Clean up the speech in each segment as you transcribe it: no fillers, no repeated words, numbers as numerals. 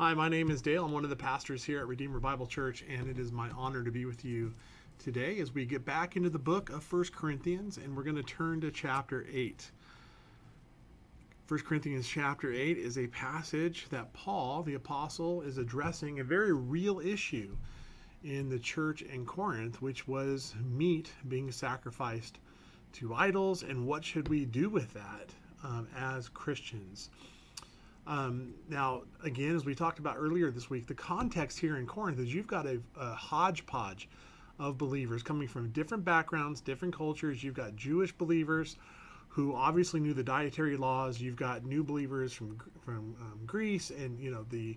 Hi, my name is Dale. I'm one of the pastors here at Redeemer Bible Church, and it is my honor to be with you today as we get back into the book of 1 Corinthians, and we're going to turn to chapter 8. 1 Corinthians chapter 8 is a passage that Paul, the apostle, is addressing a very real issue in the church in Corinth, which was meat being sacrificed to idols, and what should we do with that as Christians. Now, again, as we talked about earlier this week, the context here in Corinth is you've got a hodgepodge of believers coming from different backgrounds, different cultures. You've got Jewish believers who obviously knew the dietary laws. You've got new believers from Greece and the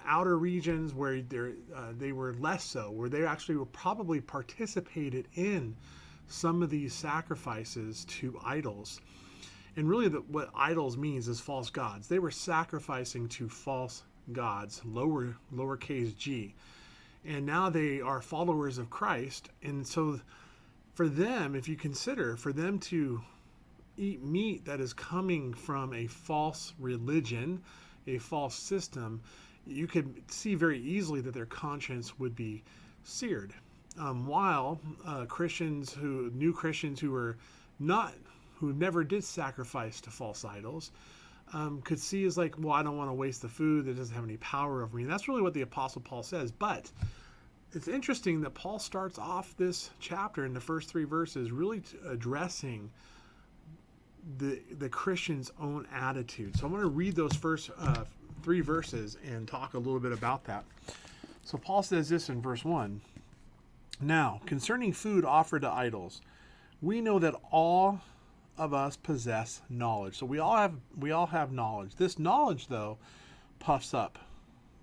outer regions where they were less so, where they actually were probably participated in some of these sacrifices to idols. And really what idols means is false gods. They were sacrificing to false gods, lowercase g. And now they are followers of Christ. And so for them, if you consider, for them to eat meat that is coming from a false religion, a false system, you could see very easily that their conscience would be seared. While new Christians who never did sacrifice to false idols, could see as like, well, I don't want to waste the food that doesn't have any power over me. And that's really what the Apostle Paul says. But it's interesting that Paul starts off this chapter in the first 3 verses really addressing the Christian's own attitude. So I'm going to read those first 3 verses and talk a little bit about that. So Paul says this in verse 1. Now, concerning food offered to idols, we know that all of us possess knowledge. So we all have knowledge. This knowledge, though, puffs up,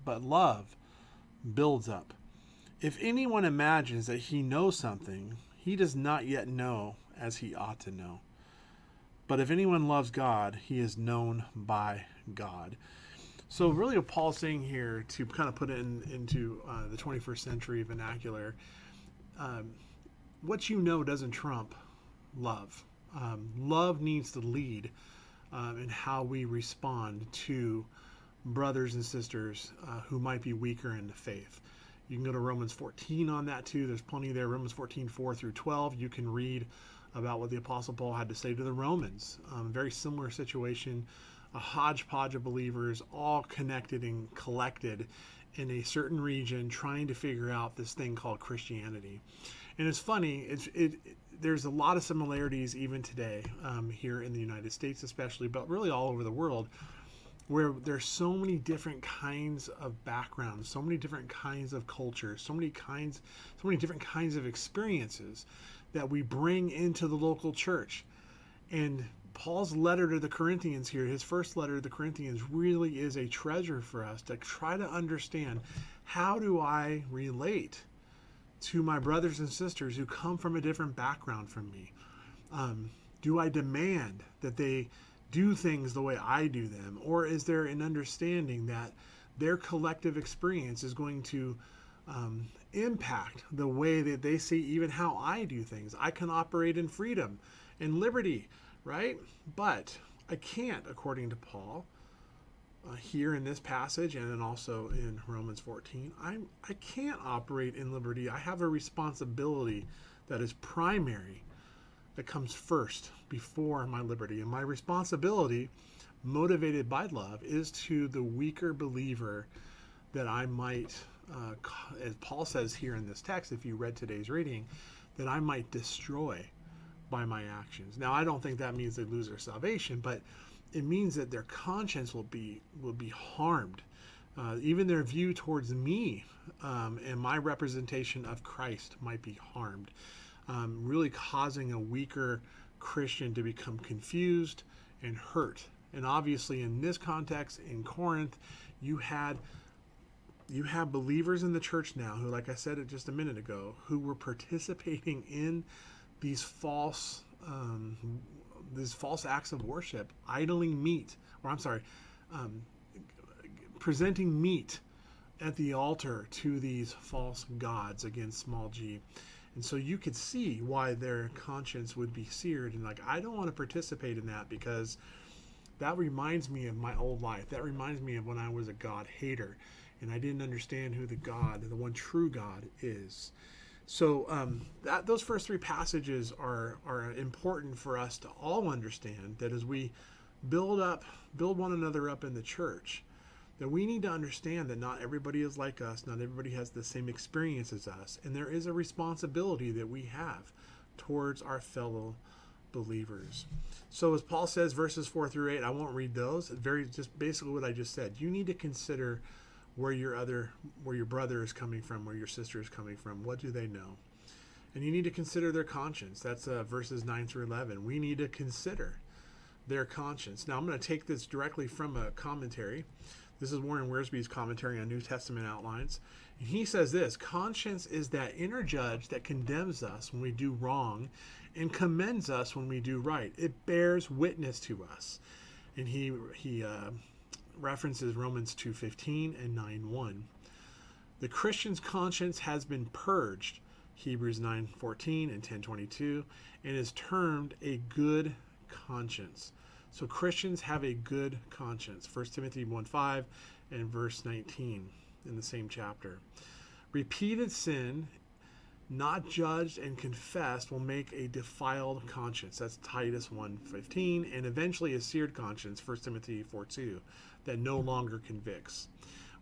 but love builds up. If anyone imagines that he knows something, he does not yet know as he ought to know. But if anyone loves God, he is known by God. So really what Paul's saying here, to kind of put it into the 21st century vernacular, what you know doesn't trump love. Love needs to lead in how we respond to brothers and sisters who might be weaker in the faith. You can go to Romans 14 on that too. There's plenty there. Romans 14, 4 through 12. You can read about what the Apostle Paul had to say to the Romans. Very similar situation. A hodgepodge of believers all connected and collected in a certain region trying to figure out this thing called Christianity. And it's funny, there's a lot of similarities even today here in the United States especially, but really all over the world, where there's so many different kinds of backgrounds, so many different kinds of cultures, so many different kinds of experiences that we bring into the local church. And Paul's letter to the Corinthians here, his first letter to the Corinthians, really is a treasure for us to try to understand, how do I relate to my brothers and sisters who come from a different background from me? Do I demand that they do things the way I do them? Or is there an understanding that their collective experience is going to impact the way that they see even how I do things? I can operate in freedom and liberty, right? But I can't, according to Paul, here in this passage and then also in Romans 14, I can't operate in liberty. I have a responsibility that is primary, that comes first before my liberty. And my responsibility, motivated by love, is to the weaker believer that I might, as Paul says here in this text, if you read today's reading, that I might destroy by my actions. Now, I don't think that means they lose their salvation, but it means that their conscience will be harmed. Even their view towards me and my representation of Christ might be harmed, really causing a weaker Christian to become confused and hurt. And obviously in this context, in Corinth, you have believers in the church now who, like I said it just a minute ago, who were participating in these false acts of worship, presenting meat at the altar to these false gods, again, small g. And so you could see why their conscience would be seared and like, I don't want to participate in that, because That reminds me of my old life. That reminds me of when I was a God hater and I didn't understand who the one true God is. So those first three passages are important for us to all understand, that as we build one another up in the church, that we need to understand that not everybody is like us, not everybody has the same experience as us, and there is a responsibility that we have towards our fellow believers. So as Paul says, verses 4 through 8, I won't read those. Just basically what I just said. You need to consider where your brother is coming from, where your sister is coming from. What do they know? And you need to consider their conscience. That's verses 9 through 11. We need to consider their conscience. Now I'm going to take this directly from a commentary. This is Warren Wiersbe's commentary on New Testament outlines. And he says this: conscience is that inner judge that condemns us when we do wrong and commends us when we do right. It bears witness to us. And he references Romans 2:15 and 9:1. The Christian's conscience has been purged, Hebrews 9:14 and 10:22, and is termed a good conscience. So Christians have a good conscience. 1 Timothy 1:5 and verse 19 in the same chapter. Repeated sin, not judged and confessed, will make a defiled conscience. That's Titus 1:15, and eventually a seared conscience, 1 Timothy 4:2, that no longer convicts.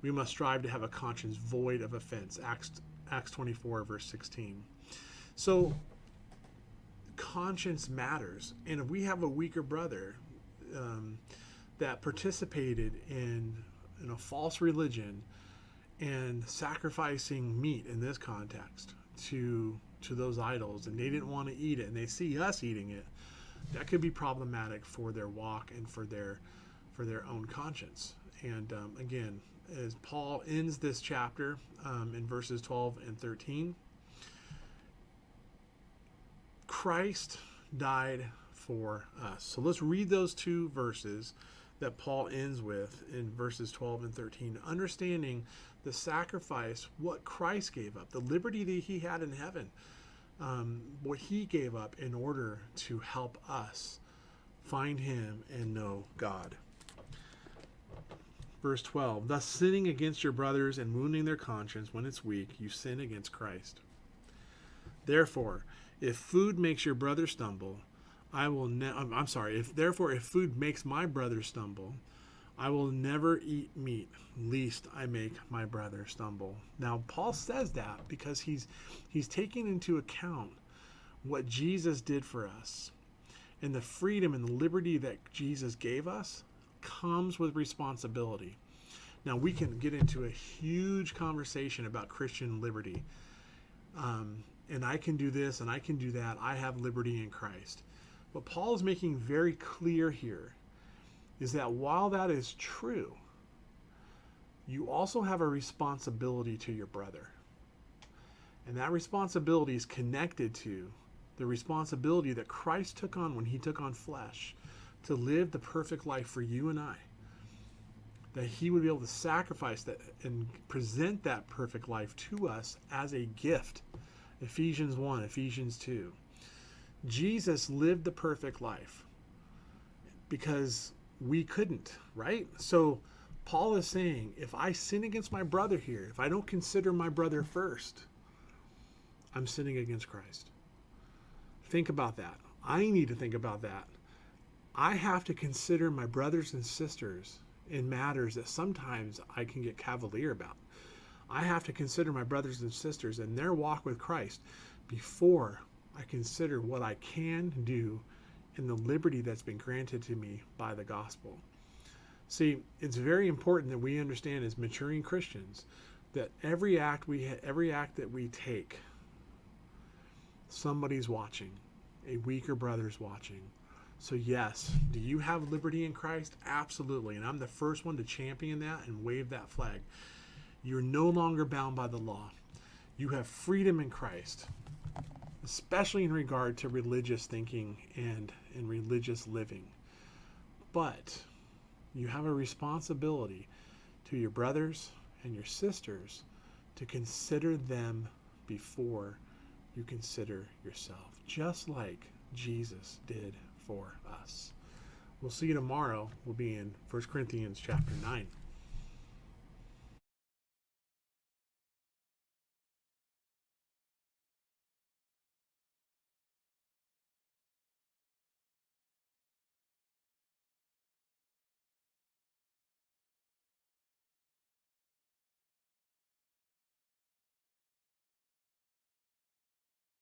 We must strive to have a conscience void of offense. Acts 24 verse 16. So conscience matters, and if we have a weaker brother that participated in a false religion and sacrificing meat in this context to those idols, and they didn't want to eat it, and they see us eating it, that could be problematic for their walk and for their own conscience. And again, as Paul ends this chapter in verses 12 and 13, Christ died for us. So let's read those two verses that Paul ends with in verses 12 and 13, understanding the sacrifice, what Christ gave up, the liberty that he had in heaven, what he gave up in order to help us find him and know God. Verse 12, thus sinning against your brothers and wounding their conscience when it's weak, you sin against Christ. Therefore, if food makes your brother stumble, if food makes my brother stumble, I will never eat meat, lest I make my brother stumble. Now, Paul says that because he's taking into account what Jesus did for us. And the freedom and the liberty that Jesus gave us comes with responsibility. Now, we can get into a huge conversation about Christian liberty. And I can do this and I can do that. I have liberty in Christ. What Paul is making very clear here is that while that is true, you also have a responsibility to your brother. And that responsibility is connected to the responsibility that Christ took on when he took on flesh to live the perfect life for you and I. That he would be able to sacrifice that and present that perfect life to us as a gift. Ephesians 1, Ephesians 2. Jesus lived the perfect life because we couldn't, right? So Paul is saying, if I sin against my brother here, if I don't consider my brother first, I'm sinning against Christ. Think about that. I need to think about that. I have to consider my brothers and sisters in matters that sometimes I can get cavalier about. I have to consider my brothers and sisters and their walk with Christ before I consider what I can do in the liberty that's been granted to me by the gospel. See, it's very important that we understand as maturing Christians that every act that we take, somebody's watching. A weaker brother's watching. So yes, do you have liberty in Christ? Absolutely. And I'm the first one to champion that and wave that flag. You're no longer bound by the law. You have freedom in Christ, especially in regard to religious thinking and in religious living. But you have a responsibility to your brothers and your sisters to consider them before you consider yourself, just like Jesus did for us. We'll see you tomorrow. We'll be in 1 Corinthians chapter 9.